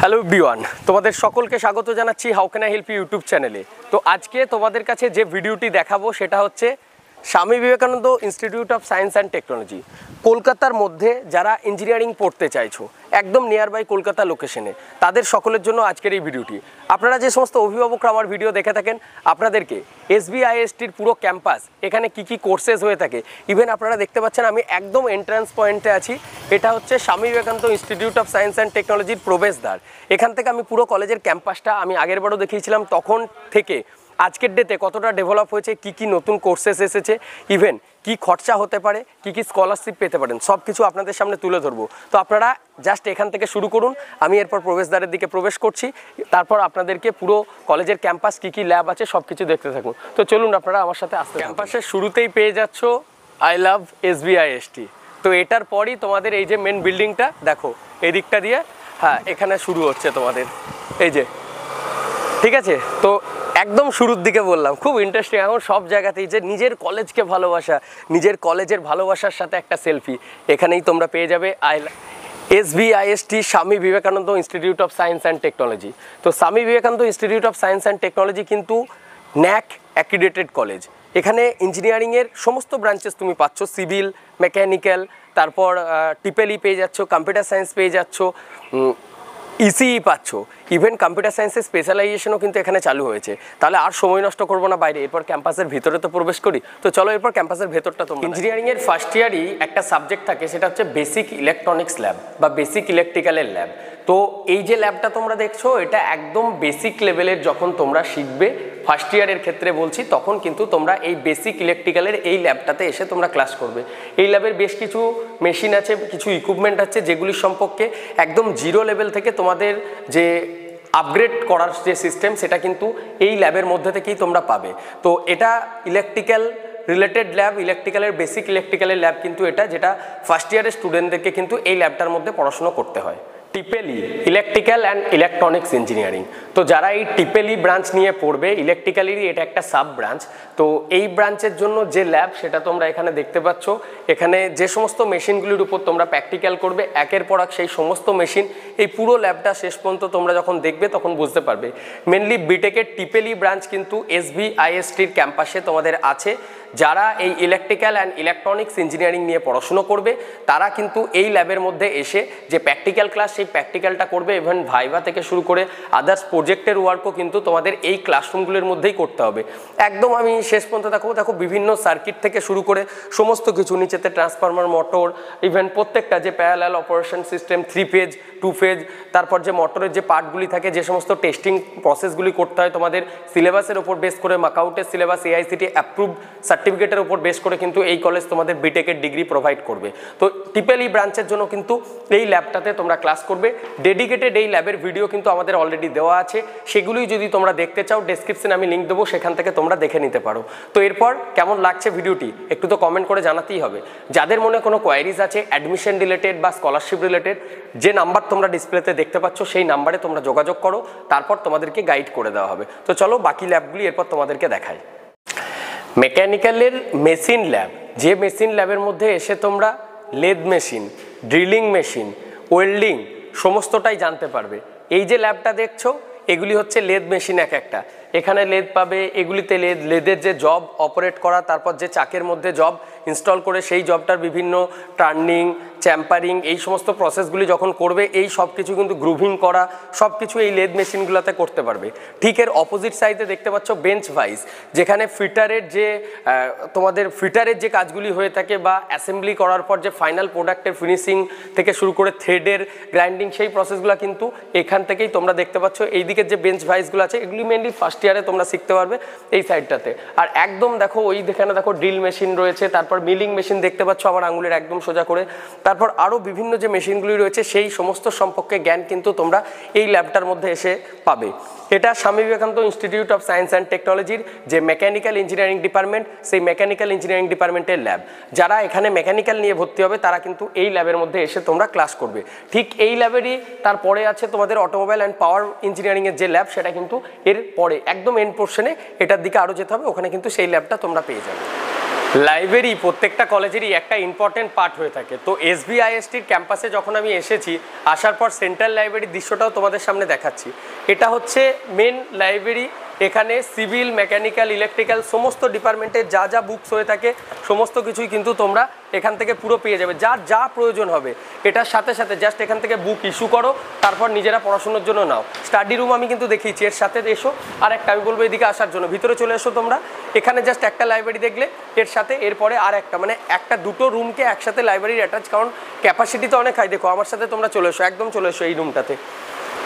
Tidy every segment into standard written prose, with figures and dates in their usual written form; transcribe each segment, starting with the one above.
Hello everyone, তোমাদের সকলকে স্বাগত জানাচ্ছি how can I help you YouTube চ্যানেলে। তো আজকে তোমাদের কাছে যে ভিডিওটি দেখাবো সেটা হচ্ছে Swami Vivekananda institute of science and technology, কলকাতার মধ্যে যারা ইঞ্জিনিয়ারিং পড়তে চাইছো একদম নিয়ার বাই কলকাতা লোকেশনে, তাদের সকলের জন্য আজকের এই ভিডিওটি। আপনারা যে সমস্ত অভিভাবকরা আমার ভিডিও দেখে থাকেন, আপনাদেরকে SBISTর পুরো ক্যাম্পাস, এখানে কি কি কোর্সেস হয়ে থাকে, ইভেন আপনারা দেখতে পাচ্ছেন আমি একদম এন্ট্রান্স পয়েন্টে আছি। এটা হচ্ছে Swami Vivekananda institute of science and টেকনোলজির প্রবেশদ্বার। এখান থেকে আমি পুরো কলেজের ক্যাম্পাসটা আমি আগেরবারও দেখিয়েছিলাম, তখন থেকে আজকের ডেতে কতটা ডেভেলপ হয়েছে, কি কি নতুন কোর্সেস এসেছে, ইভেন কি খরচা হতে পারে, কি কি স্কলারশিপ পেতে পারেন, সব কিছু আপনাদের সামনে তুলে ধরবো। তো আপনারা জাস্ট এখান থেকে শুরু করুন, আমি এরপর প্রবেশদ্বারের দিকে প্রবেশ করছি, তারপর আপনাদেরকে পুরো কলেজের ক্যাম্পাস কি কি ল্যাব আছে সব কিছু দেখতে থাকুন। তো চলুন আপনারা আমার সাথে আসতে। ক্যাম্পাসের শুরুতেই পেয়ে যাচ্ছ আই লাভ SBIST। তো এটার পরই তোমাদের এই যে মেন বিল্ডিংটা দেখো, এই দিকটা দিয়ে, হ্যাঁ এখানে শুরু হচ্ছে তোমাদের এই যে, ঠিক আছে। তো একদম শুরুর দিকে বললাম, খুব ইন্টারেস্টিং এখন সব জায়গাতেই যে নিজের কলেজকে ভালোবাসা, নিজের কলেজের ভালোবাসার সাথে একটা সেলফি এখানেই তোমরা পেয়ে যাবে। SBIST Swami Vivekananda institute of science and technology. তো Swami Vivekananda institute of science and technology কিন্তু NAC অ্যাক্রিডিটেড কলেজ। এখানে ইঞ্জিনিয়ারিংয়ের সমস্ত ব্রাঞ্চেস তুমি পাচ্ছ, সিভিল, মেকানিক্যাল, তারপর TEPE পেয়ে যাচ্ছ, কম্পিউটার সায়েন্স পেয়ে যাচ্ছ, ECE পাচ্ছ, ইভেন কম্পিউটার সায়েন্সের স্পেশালাইজেশনও কিন্তু এখানে চালু হয়েছে। তাহলে আর সময় নষ্ট করবো না বাইরে, এরপর ক্যাম্পাসের ভিতরে তো প্রবেশ করি। তো চলো এরপর ক্যাম্পাসের ভেতরটা। তোমরা ইঞ্জিনিয়ারিংয়ের ফার্স্ট ইয়ারই একটা সাবজেক্ট থাকে, সেটা হচ্ছে বেসিক ইলেকট্রনিক্স ল্যাব বা বেসিক ইলেকট্রিক্যালের ল্যাব। তো এই যে ল্যাবটা তোমরা দেখছো, এটা একদম বেসিক লেভেলের। যখন তোমরা শিখবে ফার্স্ট ইয়ারের ক্ষেত্রে বলছি, তখন কিন্তু তোমরা এই বেসিক ইলেকট্রিক্যালের এই ল্যাবটাতে এসে তোমরা ক্লাস করবে। এই ল্যাবের বেশ কিছু মেশিন আছে, কিছু ইকুইপমেন্ট আছে, যেগুলির সম্পর্কে একদম জিরো লেভেল থেকে তোমাদের যে আপগ্রেড করার যে সিস্টেম, সেটা কিন্তু এই ল্যাবের মধ্যে থেকেই তোমরা পাবে। তো এটা ইলেকট্রিক্যাল রিলেটেড ল্যাব, ইলেকট্রিক্যালের বেসিক ইলেকট্রিক্যালের ল্যাব কিন্তু এটা, যেটা ফার্স্ট ইয়ারের স্টুডেন্টদেরকে কিন্তু এই ল্যাবটার মধ্যে পড়াশোনা করতে হয়। TEPE electrical and electronics engineering. তো যারা এই TEPE ব্রাঞ্চ নিয়ে পড়বে, ইলেকট্রিক্যালেরই এটা একটা সাব ব্রাঞ্চ। তো এই ব্রাঞ্চের জন্য যে ল্যাব, সেটা তোমরা এখানে দেখতে পাচ্ছ। এখানে যে সমস্ত মেশিনগুলির উপর তোমরা প্র্যাকটিক্যাল করবে, একের পর এক সেই সমস্ত মেশিন, এই পুরো ল্যাবটা শেষ পর্যন্ত তোমরা যখন দেখবে তখন বুঝতে পারবে। মেনলি বিটেকের TEPE ব্রাঞ্চ কিন্তু SBISTর ক্যাম্পাসে তোমাদের আছে। যারা এই ইলেকট্রিক্যাল অ্যান্ড ইলেকট্রনিক্স ইঞ্জিনিয়ারিং নিয়ে পড়াশুনো করবে, তারা কিন্তু এই ল্যাবের মধ্যে এসে যে প্র্যাকটিক্যাল ক্লাস, সেই প্র্যাকটিক্যালটা করবে। ইভেন ভাইভা থেকে শুরু করে আদার্স প্রজেক্টের ওয়ার্কও কিন্তু তোমাদের এই ক্লাসরুমগুলোর মধ্যেই করতে হবে। একদম আমি শেষ পর্যন্ত দেখো বিভিন্ন সার্কিট থেকে শুরু করে সমস্ত কিছু, নিচেতে ট্রান্সফরমার, মোটর, ইভেন প্রত্যেকটা যে parallel operation system, 3 phase 2 phase, তারপর যে মোটরের যে পার্টগুলি থাকে, যে সমস্ত টেস্টিং প্রসেসগুলি করতে হয় তোমাদের সিলেবাসের ওপর বেস করে, মাকাউটের সিলেবাস, AICT অ্যাপ্রুভ সার্টিফিকেটের উপর বেস করে কিন্তু এই কলেজ তোমাদের বিটেকের ডিগ্রি প্রোভাইড করবে। তো TEPE ব্রাঞ্চের জন্য কিন্তু এই ল্যাবটাতে তোমরা ক্লাস করবে। ডেডিকেটেড এই ল্যাবের ভিডিও কিন্তু আমাদের অলরেডি দেওয়া আছে, সেগুলোই যদি তোমরা দেখতে চাও ডেসক্রিপশনে আমি লিঙ্ক দেবো, সেখান থেকে তোমরা দেখে নিতে পারো। তো এরপর কেমন লাগছে ভিডিওটি একটু তো কমেন্ট করে জানাতেই হবে। যাদের মনে কোনো কোয়ারিজ আছে অ্যাডমিশন রিলেটেড বা স্কলারশিপ রিলেটেড, যে নাম্বার তোমরা ডিসপ্লেতে দেখতে পাচ্ছ সেই নাম্বারে তোমরা যোগাযোগ করো, তারপর তোমাদেরকে গাইড করে দেওয়া হবে। তো চলো বাকি ল্যাবগুলি এরপর তোমাদেরকে দেখাই। মেকানিক্যালের মেশিন ল্যাব, যে মেশিন ল্যাবের মধ্যে এসে তোমরা lathe machine, drilling machine, welding সমস্তটাই জানতে পারবে। এই যে ল্যাবটা দেখছো, এগুলি হচ্ছে লেদ মেশিন এক একটা। এখানে লেদ পাবে, এগুলিতে লেদের যে জব অপারেট করা, তারপর যে চাকের মধ্যে জব ইনস্টল করে সেই জবটার বিভিন্ন টার্নিং, চ্যাম্পারিং, এই সমস্ত প্রসেসগুলি যখন করবে, এই সব কিছু কিন্তু গ্রুভিং করা, সব কিছু এই লেদ মেশিনগুলোতে করতে পারবে। ঠিক এর অপোজিট সাইডে দেখতে পাচ্ছ বেঞ্চ ভাইস, যেখানে ফিটারের যে তোমাদের ফিটারের যে কাজগুলি হয়ে থাকে বা অ্যাসেম্বলি করার পর যে ফাইনাল প্রোডাক্টের ফিনিশিং থেকে শুরু করে থ্রেডের গ্রাইন্ডিং, সেই প্রসেসগুলো কিন্তু এখান থেকেই তোমরা দেখতে পাচ্ছ। এই দিকের যে বেঞ্চ ভাইসগুলো আছে, এগুলি মেনলি ফার্স্ট ইয়ারে তোমরা শিখতে পারবে এই সাইডটাতে। আর একদম দেখো ওই এখানে দেখো ড্রিল মেশিন রয়েছে, তারপর মিলিং মেশিন দেখতে পাচ্ছ আমার আঙুলের একদম সোজা করে, তারপর আরও বিভিন্ন যে মেশিনগুলি রয়েছে সেই সমস্ত সম্পর্কে জ্ঞান কিন্তু তোমরা এই ল্যাবটার মধ্যে এসে পাবে। এটা Swami Vivekananda institute of science and টেকনোলজির যে মেকানিক্যাল ইঞ্জিনিয়ারিং ডিপার্টমেন্ট, সেই মেকানিক্যাল ইঞ্জিনিয়ারিং ডিপার্টমেন্টের ল্যাব। যারা এখানে মেকানিক্যাল নিয়ে ভর্তি হবে, তারা কিন্তু এই ল্যাবের মধ্যে এসে তোমরা ক্লাস করবে। ঠিক এই ল্যাবেরই তারপরে আছে তোমাদের অটোমোবাইল অ্যান্ড পাওয়ার ইঞ্জিনিয়ারিংয়ের যে ল্যাব, সেটা কিন্তু এর পরে একদম এন্ড পোর্শনে এটার দিকে আরও যেতে হবে, ওখানে কিন্তু সেই ল্যাবটা তোমরা পেয়ে যাবে। লাইব্রেরি প্রত্যেকটা কলেজেরই একটা ইম্পর্টেন্ট পার্ট হয়ে থাকে। তো এসবিআইএসটির ক্যাম্পাসে যখন আমি এসেছি, আসার পর সেন্ট্রাল লাইব্রেরির দৃশ্যটাও তোমাদের সামনে দেখাচ্ছি। এটা হচ্ছে মেন লাইব্রেরি। এখানে সিভিল, মেকানিক্যাল, ইলেকট্রিক্যাল সমস্ত ডিপার্টমেন্টের যা যা বুকস হয়ে থাকে সমস্ত কিছুই কিন্তু তোমরা এখান থেকে পুরো পেয়ে যাবে, যার যা প্রয়োজন হবে। এটার সাথে সাথে জাস্ট এখান থেকে বুক ইস্যু করো, তারপর নিজেরা পড়াশোনার জন্য নাও। স্টাডি রুম আমি কিন্তু দেখিয়েছি, এর সাথে এসো। আর একটা আমি বলবো এদিকে আসার জন্য, ভিতরে চলে এসো তোমরা। এখানে জাস্ট একটা লাইব্রেরি দেখলে, এর সাথে এরপরে আর একটা, মানে একটা দুটো রুমকে একসাথে লাইব্রেরির অ্যাটাচ, কারণ ক্যাপাসিটি তো অনেক হাই। দেখো আমার সাথে তোমরা চলে এসো, একদম চলে এসো এই রুমটাতে।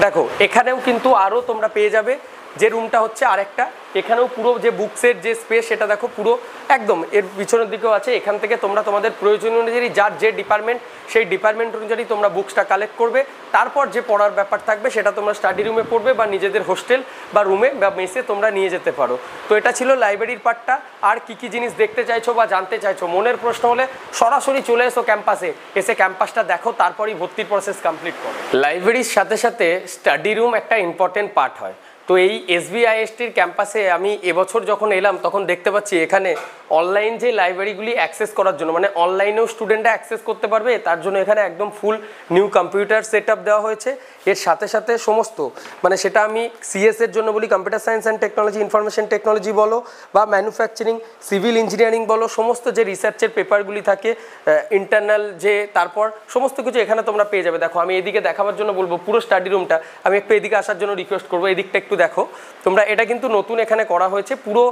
দেখো এখানেও কিন্তু আরও তোমরা পেয়ে যাবে, যে রুমটা হচ্ছে আরেকটা। এখানেও পুরো যে বুকসের যে স্পেস সেটা দেখো পুরো একদম এর পিছনের দিকেও আছে। এখান থেকে তোমরা তোমাদের প্রয়োজন অনুযায়ী যার যে ডিপার্টমেন্ট, সেই ডিপার্টমেন্ট অনুযায়ী তোমরা বুকসটা কালেক্ট করবে। তারপর যে পড়ার ব্যাপার থাকবে সেটা তোমরা স্টাডি রুমে পড়বে, বা নিজেদের হোস্টেল বা রুমে বা মেসে তোমরা নিয়ে যেতে পারো। তো এটা ছিল লাইব্রেরির পার্টটা। আর কি কি জিনিস দেখতে চাইছো বা জানতে চাইছো, মনের প্রশ্ন হলে সরাসরি চলে এসো ক্যাম্পাসে, এসে ক্যাম্পাসটা দেখো, তারপরই ভর্তির প্রসেস কমপ্লিট করো। লাইব্রেরির সাথে সাথে স্টাডি রুম একটা ইম্পর্টেন্ট পার্ট হয়। তো এই এসবিআইএসটির ক্যাম্পাসে আমি এবছর যখন এলাম তখন দেখতে পাচ্ছি এখানে অনলাইন যে লাইব্রেরিগুলি অ্যাক্সেস করার জন্য, মানে অনলাইনেও স্টুডেন্টরা অ্যাক্সেস করতে পারবে, তার জন্য এখানে একদম ফুল নিউ কম্পিউটার সেট আপ দেওয়া হয়েছে। এর সাথে সাথে সমস্ত, মানে সেটা আমি সিএস এর জন্য বলি, computer science and technology, information technology বলো, বা ম্যানুফ্যাকচারিং, সিভিল ইঞ্জিনিয়ারিং বলো, সমস্ত যে রিসার্চের পেপারগুলি থাকে, ইন্টারনাল যে, তারপর সমস্ত কিছু এখানে তোমরা পেয়ে যাবে। দেখো আমি এদিকে দেখাবার জন্য বলবো পুরো স্টাডি রুমটা, আমি একটু এদিকে আসার জন্য রিকোয়েস্ট করবো, এদিকটা একটু দেখো তোমরা। এটা কিন্তু নতুন এখানে করা হয়েছে পুরো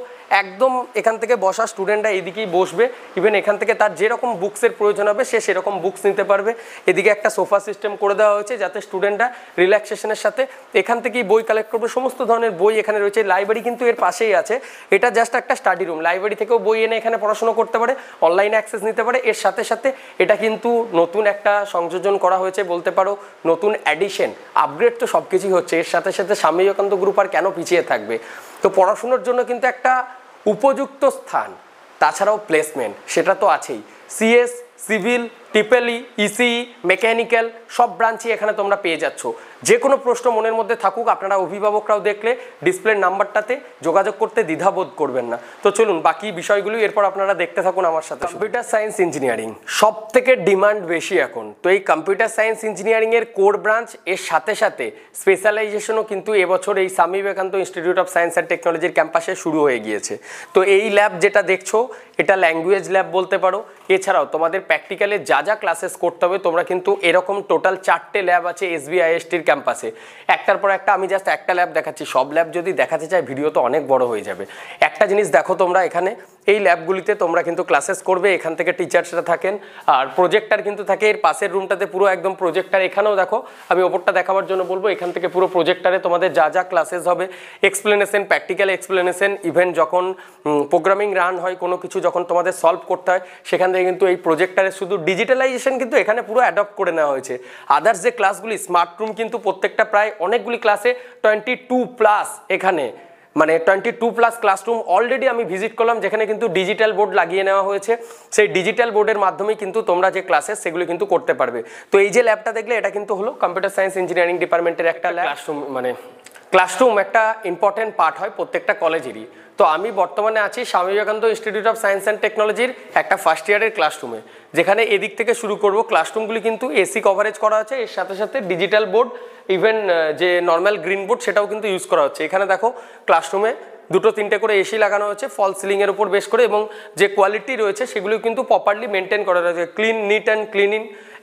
একদম। এখান থেকে বসা স্টুডেন্টরা এদিকেই বসবে, ইভেন এখান থেকে তার যেরকম বুকসের প্রয়োজন হবে সে সেরকম বুকস নিতে পারবে। এদিকে একটা সোফা সিস্টেম করে দেওয়া হয়েছে যাতে স্টুডেন্টরা রিল্যাক্সেশনের সাথে এখান থেকেই বই কালেক্ট করবে। সমস্ত ধরনের বই এখানে রয়েছে। লাইব্রেরি কিন্তু এর পাশেই আছে। এটা জাস্ট একটা স্টাডি রুম, লাইব্রেরি থেকেও বই এনে এখানে পড়াশোনা করতে পারে, অনলাইনে অ্যাক্সেস নিতে পারে। এর সাথে সাথে এটা কিন্তু নতুন একটা সংযোজন করা হয়েছে বলতে পারো, নতুন অ্যাডিশন, আপগ্রেড তো সব কিছুই হচ্ছে। এর সাথে সাথে স্বামী বিবেকানন্দ গ্রুপ আর কেন পিছিয়ে থাকবে। তো পড়াশোনার জন্য কিন্তু একটা উপযুক্ত স্থান, তাছাড়াও প্লেসমেন্ট সেটা তো আছেই। CS, civil, triple E, ECE, mechanical সব ব্রাঞ্চই এখানে তোমরা পেয়ে যাচ্ছ। যে কোনো প্রশ্ন মনের মধ্যে থাকুক, আপনারা অভিভাবকরাও দেখলে ডিসপ্লের নাম্বারটাতে যোগাযোগ করতে দ্বিধাবোধ করবেন না। তো চলুন বাকি বিষয়গুলো এরপর আপনারা দেখতে থাকুন আমার সাথে। কম্পিউটার সায়েন্স ইঞ্জিনিয়ারিং সব থেকে ডিমান্ড বেশি এখন। তো এই কম্পিউটার সায়েন্স ইঞ্জিনিয়ারিংয়ের কোর ব্রাঞ্চ, এর সাথে সাথে স্পেশালাইজেশনও কিন্তু এবছর এই Swami Vivekananda institute of science and টেকনোলজির ক্যাম্পাসে শুরু হয়ে গিয়েছে। তো এই ল্যাব যেটা দেখছো এটা ল্যাঙ্গুয়েজ ল্যাব বলতে পারো। এছাড়াও তোমাদের প্র্যাকটিক্যালে যা যা ক্লাসেস করতে হবে তোমরা কিন্তু এরকম টোটাল 4টে ল্যাব আছে এসবিআইএসটির ক্যাম্পাসে, একটার পর একটা। আমি জাস্ট একটা ল্যাব দেখাচ্ছি, সব ল্যাব যদি দেখাতে চাই ভিডিও তো অনেক বড় হয়ে যাবে। একটা জিনিস দেখো তোমরা, এখানে এই ল্যাবগুলিতে তোমরা কিন্তু ক্লাসেস করবে, এখান থেকে টিচার্সরা থাকেন, আর প্রজেক্টার কিন্তু থাকে। এর পাশের রুমটাতে পুরো একদম প্রজেক্টার। এখানেও দেখো, আমি ওপরটা দেখাবার জন্য বলবো, এখান থেকে পুরো প্রজেক্টারে তোমাদের যা যা ক্লাসেস হবে, এক্সপ্লেনেশন, প্র্যাকটিক্যাল এক্সপ্লেনেশন, ইভেন যখন প্রোগ্রামিং রান হয়, কোনো কিছু যখন তোমাদের সলভ করতে হয়, সেখান থেকে কিন্তু এই প্রজেক্টারে শুধু ডিজিটালাইজেশন কিন্তু এখানে পুরো অ্যাডপ্ট করে নেওয়া হয়েছে। আদার্স যে ক্লাসগুলি, স্মার্ট রুম কিন্তু প্রত্যেকটা প্রায় অনেকগুলি ক্লাসে 22+ এখানে, মানে 22+ ক্লাসরুম অলরেডি আমি ভিজিট করলাম, যেখানে কিন্তু ডিজিটাল বোর্ড লাগিয়ে নেওয়া হয়েছে। সেই ডিজিটাল বোর্ডের মাধ্যমেই কিন্তু তোমরা যে ক্লাসেস সেগুলো কিন্তু করতে পারবে। তো এই যে ল্যাবটা দেখলে, এটা কিন্তু হলো কম্পিউটার সায়েন্স ইঞ্জিনিয়ারিং ডিপার্টমেন্টের একটা ক্লাসরুম। মানে ক্লাসরুম একটা ইম্পর্টেন্ট পার্ট হয় প্রত্যেকটা কলেজেরই। তো আমি বর্তমানে আছি Swami Vivekananda institute of science and টেকনোলজির একটা ফার্স্ট ইয়ারের ক্লাসরুমে, যেখানে এদিক থেকে শুরু করব। ক্লাসরুমগুলি কিন্তু এসি কভারেজ করা আছে, এর সাথে সাথে ডিজিটাল বোর্ড, ইভেন যে নর্মাল গ্রিন বোর্ড সেটাও কিন্তু ইউজ করা হচ্ছে। এখানে দেখো ক্লাসরুমে 2-3টে করে এসি লাগানো হয়েছে ফল সিলিংয়ের উপর বেশ করে, এবং যে কোয়ালিটি রয়েছে সেগুলো কিন্তু প্রপারলি মেনটেন করা রয়েছে। ক্লিন, নিট অ্যান্ড ক্লিনিং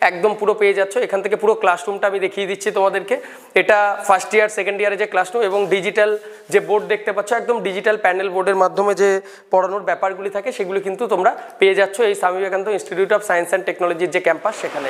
একদম পুরো পেয়ে যাচ্ছ। এখান থেকে পুরো ক্লাসরুমটা আমি দেখিয়ে দিচ্ছি তোমাদেরকে। এটা ফার্স্ট ইয়ার সেকেন্ড ইয়ারে যে ক্লাসরুম, এবং ডিজিটাল যে বোর্ড দেখতে পাচ্ছ, একদম ডিজিটাল প্যানেল বোর্ডের মাধ্যমে যে পড়ানোর ব্যাপারগুলি থাকে সেগুলো কিন্তু তোমরা পেয়ে যাচ্ছ এই Swami Vivekananda institute of science and টেকনোলজির যে ক্যাম্পাস সেখানে।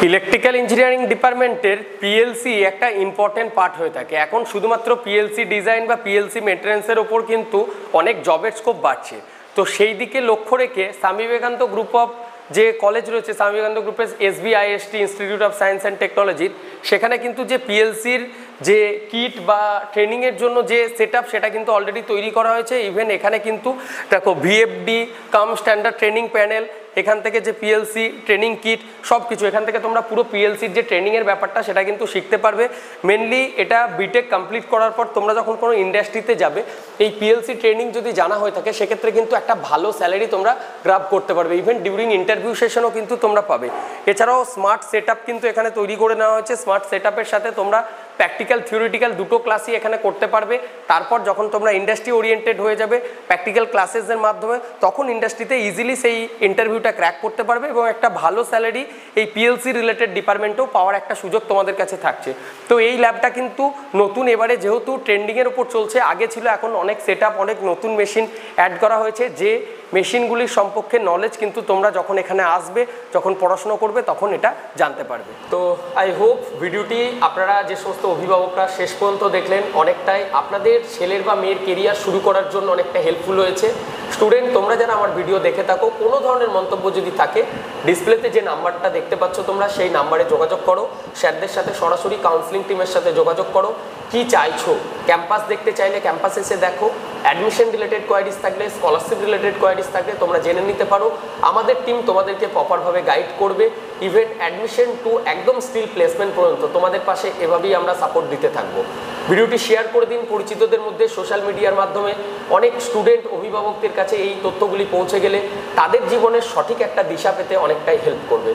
ইলেকট্রিক্যাল ইঞ্জিনিয়ারিং ডিপার্টমেন্টের পিএলসি একটা ইম্পর্টেন্ট পার্ট হয়ে থাকে। এখন শুধুমাত্র পিএলসি ডিজাইন বা পিএলসি মেনটেন্যান্সের ওপর কিন্তু অনেক জবের স্কোপ বাড়ছে। তো সেই দিকে লক্ষ্য রেখে স্বামী বিবেকানন্দ গ্রুপ অফ যে কলেজ রয়েছে, স্বামী বিবেকানন্দ গ্রুপের এসবিআইএসটি ইনস্টিটিউট অফ সায়েন্স অ্যান্ড টেকনোলজির, সেখানে কিন্তু যে পিএলসির যে কিট বা ট্রেনিংয়ের জন্য যে সেট আপ, সেটা কিন্তু অলরেডি তৈরি করা হয়েছে। ইভেন এখানে কিন্তু দেখো ভিএফডি কাম স্ট্যান্ডার্ড ট্রেনিং প্যানেল, এখান থেকে যে পিএলসি ট্রেনিং কিট সব কিছু এখান থেকে তোমরা পুরো পিএলসির যে ট্রেনিংয়ের ব্যাপারটা সেটা কিন্তু শিখতে পারবে। মেনলি এটা বিটেক কমপ্লিট করার পর তোমরা যখন কোনো ইন্ডাস্ট্রিতে যাবে এই পিএলসি ট্রেনিং যদি জানা হয়ে থাকে সেক্ষেত্রে কিন্তু একটা ভালো স্যালারি তোমরা গ্রাব করতে পারবে, ইভেন ডিউরিং ইন্টারভিউ সেশনও কিন্তু তোমরা পাবে। এছাড়াও স্মার্ট সেট আপ কিন্তু এখানে তৈরি করে নেওয়া হয়েছে। স্মার্ট সেট আপের সাথে তোমরা প্র্যাকটিক্যাল থিওরিটিক্যাল দুটো ক্লাসই এখানে করতে পারবে। তারপর যখন তোমরা ইন্ডাস্ট্রি ওরিয়েন্টেড হয়ে যাবে প্র্যাকটিক্যাল ক্লাসেসের মাধ্যমে, তখন ইন্ডাস্ট্রিতে ইজিলি সেই ইন্টারভিউটা ক্র্যাক করতে পারবে এবং একটা ভালো স্যালারি এই পিএলসি রিলেটেড ডিপার্টমেন্টেও পাওয়ার একটা সুযোগ তোমাদের কাছে থাকছে। তো এই ল্যাবটা কিন্তু নতুন, এবারে যেহেতু ট্রেন্ডিংয়ের ওপর চলছে, আগে ছিল, এখন অনেক সেট আপ অনেক নতুন মেশিন অ্যাড করা হয়েছে, যে মেশিনগুলির সম্পর্কে নলেজ কিন্তু তোমরা যখন এখানে আসবে, যখন পড়াশোনা করবে তখন এটা জানতে পারবে। তো আই হোপ ভিডিওটি আপনারা যে সমস্ত অভিভাবকরা শেষ পর্যন্ত দেখলেন অনেকটাই আপনাদের ছেলের বা মেয়ের কেরিয়ার শুরু করার জন্য অনেকটা হেল্পফুল হয়েছে। স্টুডেন্ট তোমরা যারা আমার ভিডিও দেখে থাকো, কোনো ধরনের মন্তব্য যদি থাকে ডিসপ্লেতে যে নাম্বারটা দেখতে পাচ্ছ তোমরা সেই নাম্বারে যোগাযোগ করো, স্যারদের সাথে সরাসরি কাউন্সিলিং টিমের সাথে যোগাযোগ করো। কি চাইছো, ক্যাম্পাস দেখতে চাইলে ক্যাম্পাস এসে দেখো, অ্যাডমিশন রিলেটেড কোয়ারিজ থাকলে, স্কলারশিপ রিলেটেড কোয়ারিজ থাকলে তোমরা জেনে নিতে পারো। আমাদের টিম তোমাদেরকে প্রপারভাবে গাইড করবে, ইভেন অ্যাডমিশন টু একদম স্টিল প্লেসমেন্ট পর্যন্ত তোমাদের পাশে এভাবেই আমরা সাপোর্ট দিতে থাকবো। ভিডিওটি শেয়ার করে দিন পরিচিতদের মধ্যে, সোশ্যাল মিডিয়ার মাধ্যমে অনেক স্টুডেন্ট অভিভাবকদের কাছে এই তথ্যগুলি পৌঁছে গেলে তাদের জীবনের সঠিক একটা দিশা পেতে অনেকটাই হেল্প করবে।